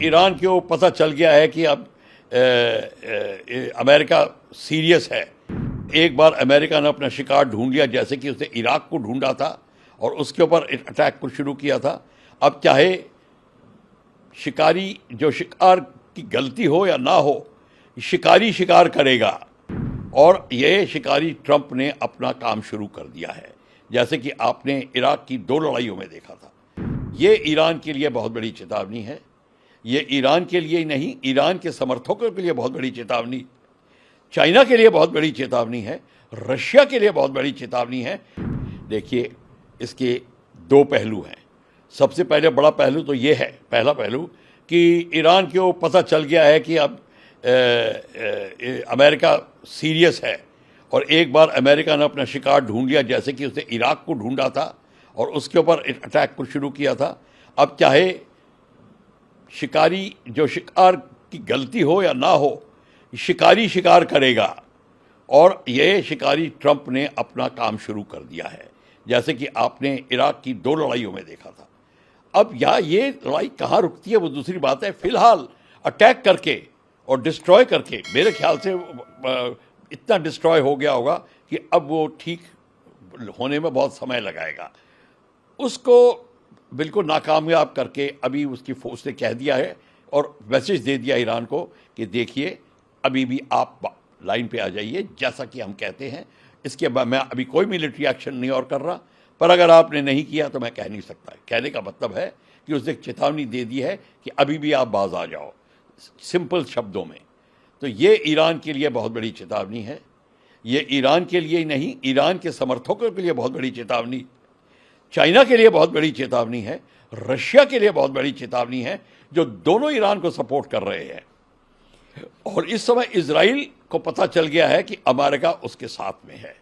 Iran को पता चल गया है कि अब अमेरिका सीरियस है। एक बार अमेरिका ने अपना शिकार ढूंढ लिया, जैसे कि उसने इराक को ढूंढा था और उसके ऊपर अटैक को शुरू किया था। अब चाहे शिकारी जो शिकार की गलती हो या ना हो, शिकारी शिकार करेगा। और ये शिकारी ट्रंप ने अपना काम शुरू कर दिया है, जैसे कि आपने इराक की 2 लड़ाइयों में देखा था। ये ईरान के लिए बहुत बड़ी चेतावनी है। ये ईरान के लिए ही नहीं, ईरान के समर्थकों के लिए बहुत बड़ी चेतावनी, चाइना के लिए बहुत बड़ी चेतावनी है, रशिया के लिए बहुत बड़ी चेतावनी है। देखिए, इसके 2 पहलू हैं। सबसे पहले बड़ा पहलू तो ये है, पहला पहलू कि ईरान को पता चल गया है कि अब अमेरिका सीरियस है। और एक बार अमेरिका ने अपना शिकार ढूंढ लिया, जैसे कि उसने इराक को ढूंढा था और उसके ऊपर अटैक को शुरू किया था। अब चाहे शिकारी जो शिकार की गलती हो या ना हो, शिकारी शिकार करेगा। और ये शिकारी ट्रंप ने अपना काम शुरू कर दिया है, जैसे कि आपने इराक की 2 लड़ाइयों में देखा था। अब ये लड़ाई कहाँ रुकती है वो दूसरी बात है। फिलहाल अटैक करके और डिस्ट्रॉय करके मेरे ख्याल से इतना डिस्ट्रॉय हो गया होगा कि अब वो ठीक होने में बहुत समय लगाएगा। उसको बिल्कुल नाकामयाब करके अभी उसकी फोर्स ने कह दिया है और मैसेज दे दिया ईरान को कि देखिए, अभी भी आप लाइन पे आ जाइए, जैसा कि हम कहते हैं। इसके बाद मैं अभी कोई मिलिट्री एक्शन नहीं और कर रहा, पर अगर आपने नहीं किया तो मैं कह नहीं सकता। कहने का मतलब है कि उसने चेतावनी दे दी है कि अभी भी आप बाज आ जाओ, सिंपल शब्दों में। तो ये ईरान के लिए बहुत बड़ी चेतावनी है। ये ईरान के लिए ही नहीं, ईरान के समर्थकों के लिए बहुत बड़ी चेतावनी, चाइना के लिए बहुत बड़ी चेतावनी है, रशिया के लिए बहुत बड़ी चेतावनी है, जो दोनों ईरान को सपोर्ट कर रहे हैं। और इस समय इजराइल को पता चल गया है कि अमेरिका उसके साथ में है।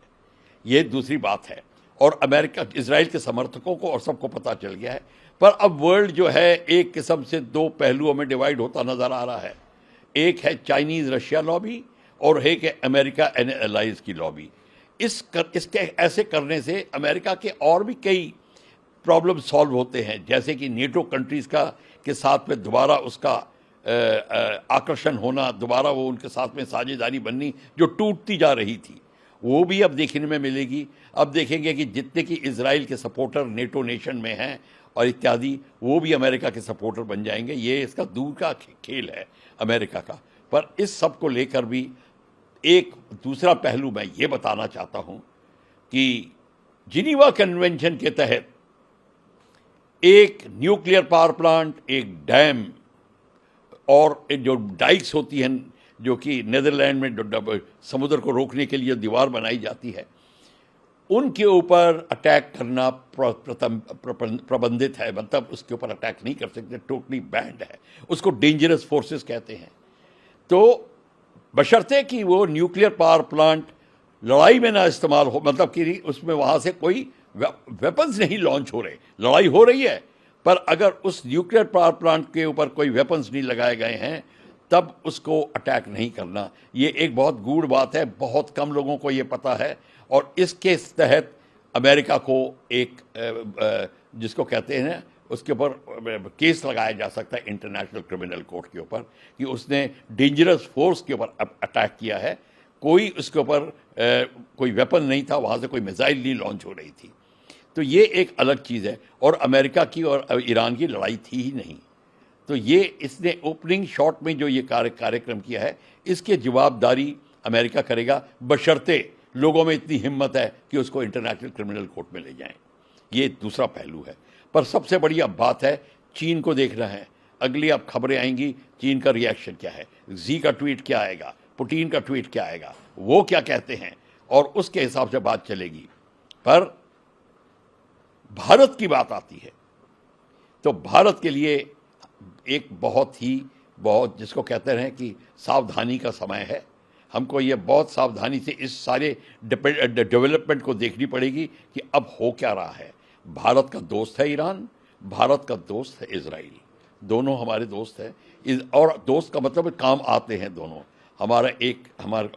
ये दूसरी बात है। और अमेरिका, इजराइल के समर्थकों को और सबको पता चल गया है। पर अब वर्ल्ड जो है एक किस्म से 2 पहलुओं में डिवाइड होता नजर आ रहा है। एक है चाइनीज रशिया लॉबी और एक है अमेरिका एंड एलाइज की लॉबी। इसके ऐसे करने से अमेरिका के और भी कई प्रॉब्लम सॉल्व होते हैं, जैसे कि नेटो कंट्रीज़ के साथ में दोबारा उसका आकर्षण होना, दोबारा वो उनके साथ में साझेदारी बननी जो टूटती जा रही थी, वो भी अब देखने में मिलेगी। अब देखेंगे कि जितने कि इजराइल के सपोर्टर नेटो नेशन में हैं और इत्यादि, वो भी अमेरिका के सपोर्टर बन जाएंगे। ये इसका दूर का खेल है अमेरिका का। पर इस सब को लेकर भी एक दूसरा पहलू मैं ये बताना चाहता हूँ कि जिनीवा कन्वेंशन के तहत एक न्यूक्लियर पावर प्लांट, एक डैम और जो डाइक्स होती हैं, जो कि नेदरलैंड में समुद्र को रोकने के लिए दीवार बनाई जाती है, उनके ऊपर अटैक करना प्रबंधित है। मतलब उसके ऊपर अटैक नहीं कर सकते, टोटली बैंड है। उसको डेंजरस फोर्सेस कहते हैं। तो बशर्ते कि वो न्यूक्लियर पावर प्लांट लड़ाई में ना इस्तेमाल हो, मतलब कि उसमें वहाँ से कोई वेपन्स नहीं लॉन्च हो रहे। लड़ाई हो रही है, पर अगर उस न्यूक्लियर पावर प्लांट के ऊपर कोई वेपन्स नहीं लगाए गए हैं, तब उसको अटैक नहीं करना। ये एक बहुत गूढ़ बात है, बहुत कम लोगों को ये पता है। और इसके तहत अमेरिका को एक जिसको कहते हैं उसके ऊपर केस लगाया जा सकता है इंटरनेशनल क्रिमिनल कोर्ट के ऊपर कि उसने डेंजरस फोर्स के ऊपर अटैक किया है। कोई उसके ऊपर कोई वेपन नहीं था, वहाँ से कोई मिसाइल नहीं लॉन्च हो रही थी। तो ये एक अलग चीज़ है। और अमेरिका की और ईरान की लड़ाई थी ही नहीं। तो ये इसने ओपनिंग शॉट में जो ये कार्यक्रम किया है, इसकी जवाबदारी अमेरिका करेगा, बशर्ते लोगों में इतनी हिम्मत है कि उसको इंटरनेशनल क्रिमिनल कोर्ट में ले जाएं। ये दूसरा पहलू है। पर सबसे बड़ी अब बात है, चीन को देखना है। अगली अब खबरें आएंगी, चीन का रिएक्शन क्या है, जी का ट्वीट क्या आएगा, पुतिन का ट्वीट क्या आएगा, वो क्या कहते हैं, और उसके हिसाब से बात चलेगी। पर भारत की बात आती है तो भारत के लिए एक बहुत जिसको कहते हैं कि सावधानी का समय है। हमको ये बहुत सावधानी से इस सारे डेवलपमेंट को देखनी पड़ेगी कि अब हो क्या रहा है। भारत का दोस्त है ईरान, भारत का दोस्त है इजराइल, दोनों हमारे दोस्त हैं। और दोस्त का मतलब काम आते हैं दोनों। हमारा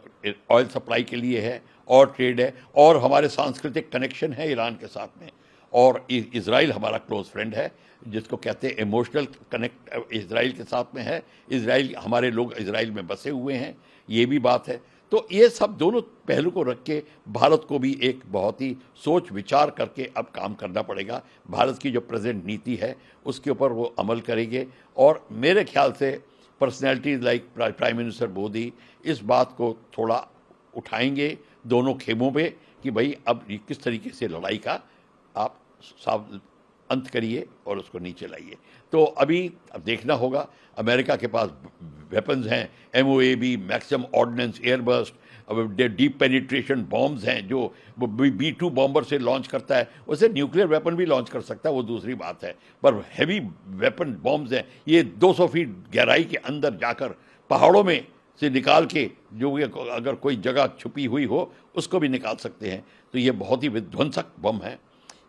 ऑयल सप्लाई के लिए है और ट्रेड है, और हमारे सांस्कृतिक कनेक्शन है ईरान के साथ में। और इज़राइल हमारा क्लोज फ्रेंड है, जिसको कहते हैं इमोशनल कनेक्ट इज़राइल के साथ में है। इज़राइल, हमारे लोग इज़राइल में बसे हुए हैं, ये भी बात है। तो ये सब दोनों पहलू को रख के भारत को भी एक बहुत ही सोच विचार करके अब काम करना पड़ेगा। भारत की जो प्रेजेंट नीति है उसके ऊपर वो अमल करेंगे, और मेरे ख्याल से personalities like prime minister Modi इस बात को थोड़ा उठाएंगे दोनों खेमों पे कि भाई अब ये किस तरीके से लड़ाई का आप साव अंत करिए और उसको नीचे लाइए। तो अभी अब देखना होगा, अमेरिका के पास वेपन्स हैं, MOAB, maximum ordnance, airburst, deep penetration bombs हैं जो B-2 बॉम्बर से लॉन्च करता है, उसे न्यूक्लियर वेपन भी लॉन्च कर सकता है, वो दूसरी बात है। पर हैवी वेपन बॉम्ब्स हैं, ये 200 फीट गहराई के अंदर जाकर पहाड़ों में से निकाल के, जो अगर कोई जगह छुपी हुई हो उसको भी निकाल सकते हैं। तो ये बहुत ही विध्वंसक बम है,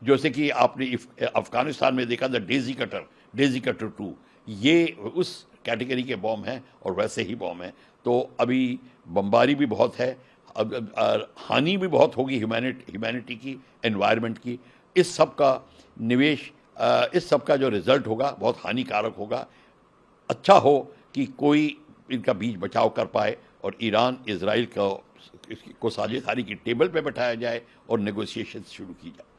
जैसे कि आपने अफगानिस्तान में देखा था डेजी कटर 2, ये उस कैटेगरी के बॉम्ब हैं और वैसे ही बॉम्ब हैं। तो अभी बमबारी भी बहुत है, अब हानि भी बहुत होगी ह्यूमैनिटी की, एनवायरनमेंट की। इस सब का निवेश, इस सब का जो रिजल्ट होगा बहुत हानिकारक होगा। अच्छा हो कि कोई इनका बीच बचाव कर पाए और ईरान इजराइल को साझेदारी की टेबल पे बैठाया जाए और नेगोशिएशन शुरू की जाए।